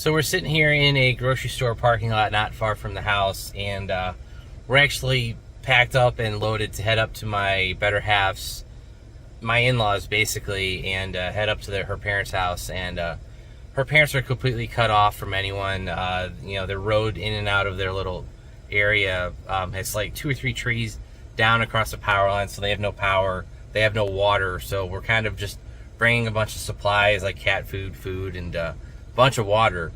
So we're sitting here in a grocery store parking lot not far from the house, and we're actually packed up and loaded to head up to my better half's, my in-laws basically, and head up to her parents' house. And her parents are completely cut off from anyone. You know, their road in and out of their little area has like 2 or 3 trees down across the power line, so they have no power, they have no water. So we're kind of just bringing a bunch of supplies like cat food, and bunch of water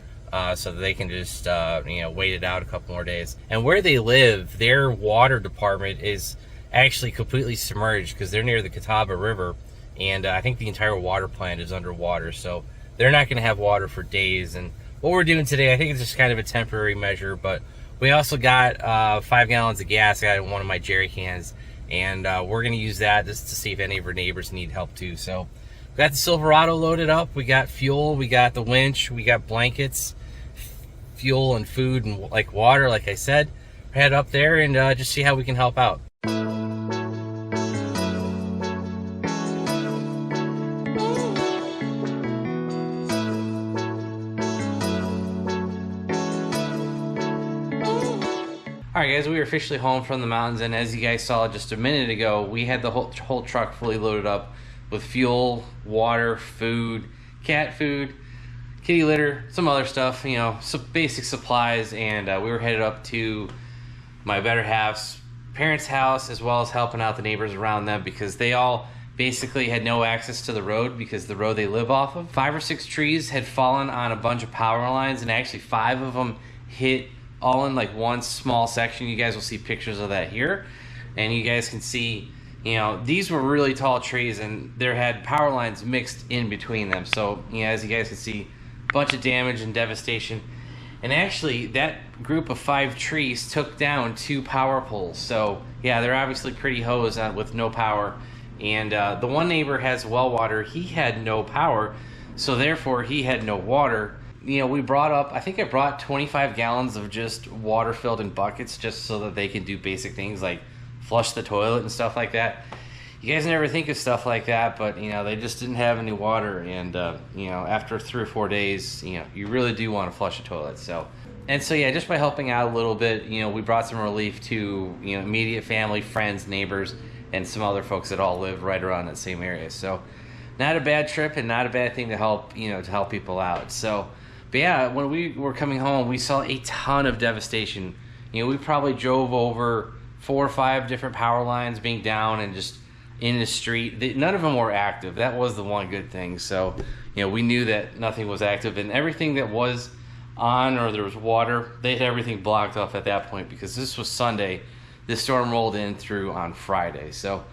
so that they can just you know, wait it out a couple more days. And where they live, their water department is actually completely submerged because they're near the Catawba River, and I think the entire water plant is underwater, so they're not going to have water for days. And what we're doing today, I think it's just kind of a temporary measure, but we also got 5 gallons of gas I got in one of my jerry cans, and we're going to use that just to see if any of our neighbors need help too. So we got the Silverado loaded up, we got fuel, we got the winch, we got blankets, fuel and food and like water, like I said. Head up there and just see how we can help out. Alright guys, we are officially home from the mountains, and as you guys saw just a minute ago, we had the whole truck fully loaded up with fuel, water, food, cat food, kitty litter, some other stuff, you know, some basic supplies. And we were headed up to my better half's parents' house, as well as helping out the neighbors around them, because they all basically had no access to the road because the road they live off of. 5 or 6 trees had fallen on a bunch of power lines, and actually 5 of them hit all in like one small section. You guys will see pictures of that here, and you guys can see, you know, these were really tall trees and there had power lines mixed in between them. So, you know, as you guys can see, a bunch of damage and devastation. And actually that group of 5 trees took down 2 power poles. So yeah, they're obviously pretty hosed with no power. And the one neighbor has well water. He had no power, so therefore he had no water. You know, we brought up, I think I brought 25 gallons of just water filled in buckets, just so that they can do basic things like flush the toilet and stuff like that. You guys never think of stuff like that, but you know, they just didn't have any water. And you know, after 3 or 4 days, you know, you really do want to flush a toilet. So yeah, just by helping out a little bit, you know, we brought some relief to, you know, immediate family, friends, neighbors, and some other folks that all live right around that same area. So not a bad trip and not a bad thing to help, you know, to help people out. So but yeah, when we were coming home, we saw a ton of devastation. You know, we probably drove over 4 or 5 different power lines being down and just in the street. None of them were active. That was the one good thing. So, you know, we knew that nothing was active, and everything that was on or there was water, they had everything blocked off at that point, because this was Sunday. This storm rolled in through on Friday. So,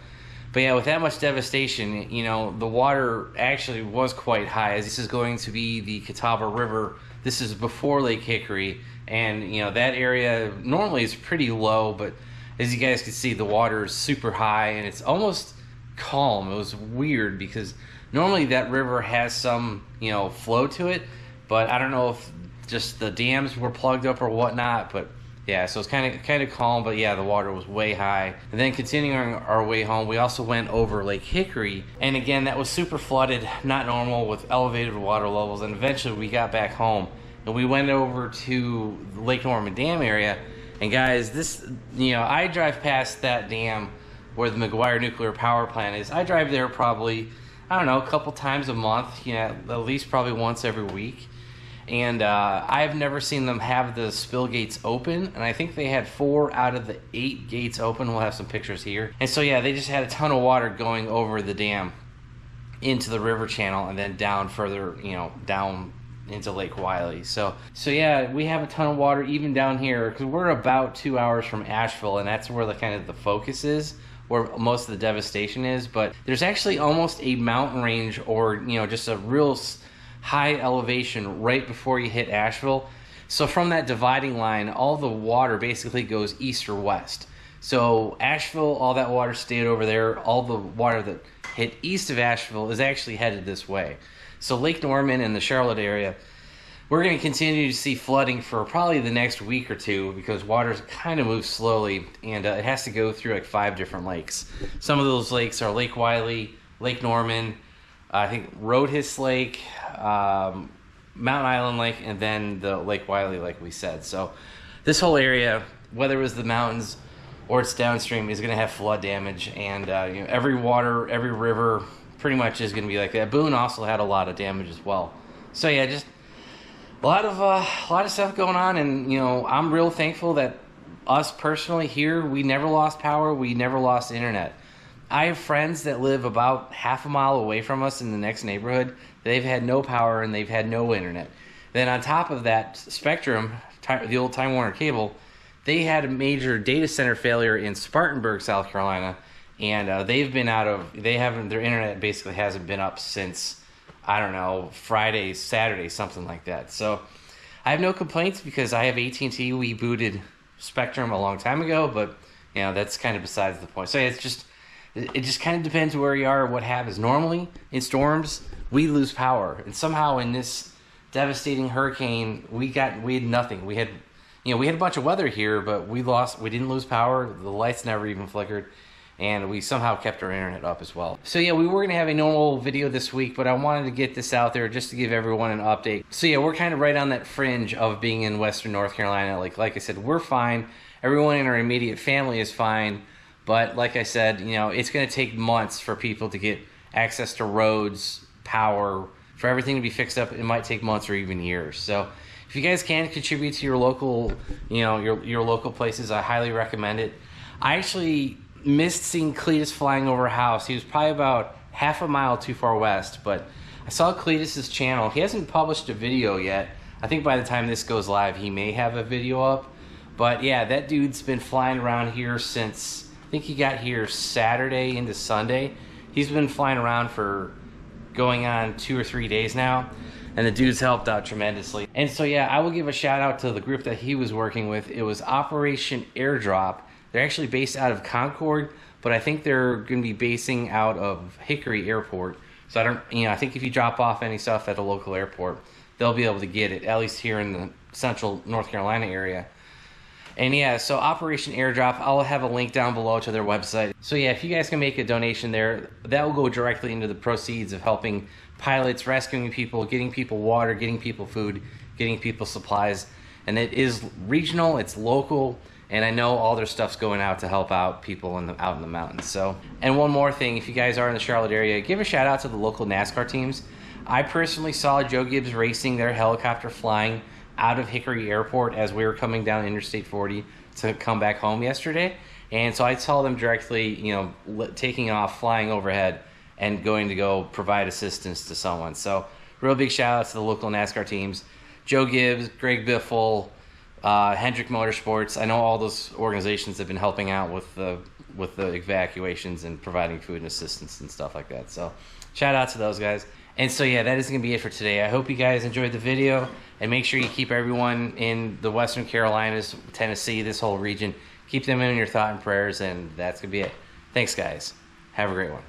but yeah, with that much devastation, you know, the water actually was quite high, as this is going to be the Catawba River. This is before Lake Hickory, and you know, that area normally is pretty low, but as you guys can see, the water is super high and it's almost calm. It was weird because normally that river has some, you know, flow to it, but I don't know if just the dams were plugged up or whatnot. But yeah, so it's kind of calm, but yeah, the water was way high. And then continuing our way home, we also went over Lake Hickory, and again, that was super flooded, not normal, with elevated water levels. And eventually we got back home and we went over to the Lake Norman Dam area. And guys, this, you know, I drive past that dam where the McGuire nuclear power plant is. I drive there probably, I don't know, a couple times a month, you know, at least probably once every week. And I've never seen them have the spill gates open, and I think they had 4 out of the 8 gates open. We'll have some pictures here. And so yeah, they just had a ton of water going over the dam into the river channel, and then down further, you know, down into Lake Wiley. So yeah, we have a ton of water even down here, because we're about 2 hours from Asheville, and that's where the kind of the focus is, where most of the devastation is. But there's actually almost a mountain range, or you know, just a real high elevation right before you hit Asheville. So from that dividing line, all the water basically goes east or west. So Asheville, all that water stayed over there. All the water that hit east of Asheville is actually headed this way. So Lake Norman and the Charlotte area, we're going to continue to see flooding for probably the next week or 2, because water kind of moves slowly, and it has to go through like 5 different lakes. Some of those lakes are Lake Wiley, Lake Norman, I think Roadhis Lake, Mountain Island Lake, and then the Lake Wiley, like we said. So this whole area, whether it was the mountains or it's downstream, is going to have flood damage, and you know, every river pretty much is going to be like that. Boone also had a lot of damage as well. So yeah, just a lot of stuff going on, and you know, I'm real thankful that us personally here, we never lost power, we never lost internet. I have friends that live about half a mile away from us in the next neighborhood. They've had no power and they've had no internet. Then on top of that, Spectrum, the old Time Warner Cable, they had a major data center failure in Spartanburg, South Carolina, and their internet basically hasn't been up since, I don't know, Friday, Saturday, something like that. So I have no complaints because I have AT&T. We booted Spectrum a long time ago, but you know, that's kind of besides the point. So yeah, it just kind of depends where you are, what happens. Normally in storms, we lose power, and somehow in this devastating hurricane, we had nothing. We had a bunch of weather here, but we didn't lose power. The lights never even flickered, and we somehow kept our internet up as well. So yeah, we were gonna have a normal video this week, but I wanted to get this out there just to give everyone an update. So yeah, we're kind of right on that fringe of being in Western North Carolina. Like I said, we're fine. Everyone in our immediate family is fine. But like I said, you know, it's going to take months for people to get access to roads, power, for everything to be fixed up. It might take months or even years. So if you guys can contribute to your local, you know, your local places, I highly recommend it. I actually missed seeing Cletus flying over a house. He was probably about half a mile too far west, but I saw Cletus's channel. He hasn't published a video yet. I think by the time this goes live, he may have a video up. But yeah, that dude's been flying around here since, I think he got here Saturday into Sunday. He's been flying around for going on 2 or 3 days now, and the dude's helped out tremendously. And so yeah, I will give a shout out to the group that he was working with. It was Operation Airdrop. They're actually based out of Concord, but I think they're going to be basing out of Hickory Airport. So I think if you drop off any stuff at a local airport, they'll be able to get it, at least here in the central North Carolina area. And yeah, so Operation Airdrop, I'll have a link down below to their website. So yeah, if you guys can make a donation there, that will go directly into the proceeds of helping pilots, rescuing people, getting people water, getting people food, getting people supplies. And it is regional, it's local, and I know all their stuff's going out to help out people out in the mountains. So, and one more thing, if you guys are in the Charlotte area, give a shout out to the local NASCAR teams. I personally saw Joe Gibbs racing their helicopter flying out of Hickory Airport as we were coming down Interstate 40 to come back home yesterday. And so I saw them directly, taking off, flying overhead, and going to go provide assistance to someone. So real big shout out to the local NASCAR teams. Joe Gibbs, Greg Biffle, Hendrick Motorsports. I know all those organizations have been helping out with the evacuations and providing food and assistance and stuff like that. So shout out to those guys. And so yeah, that is going to be it for today. I hope you guys enjoyed the video, and make sure you keep everyone in the Western Carolinas, Tennessee, this whole region, keep them in your thought and prayers, and that's going to be it. Thanks guys. Have a great one.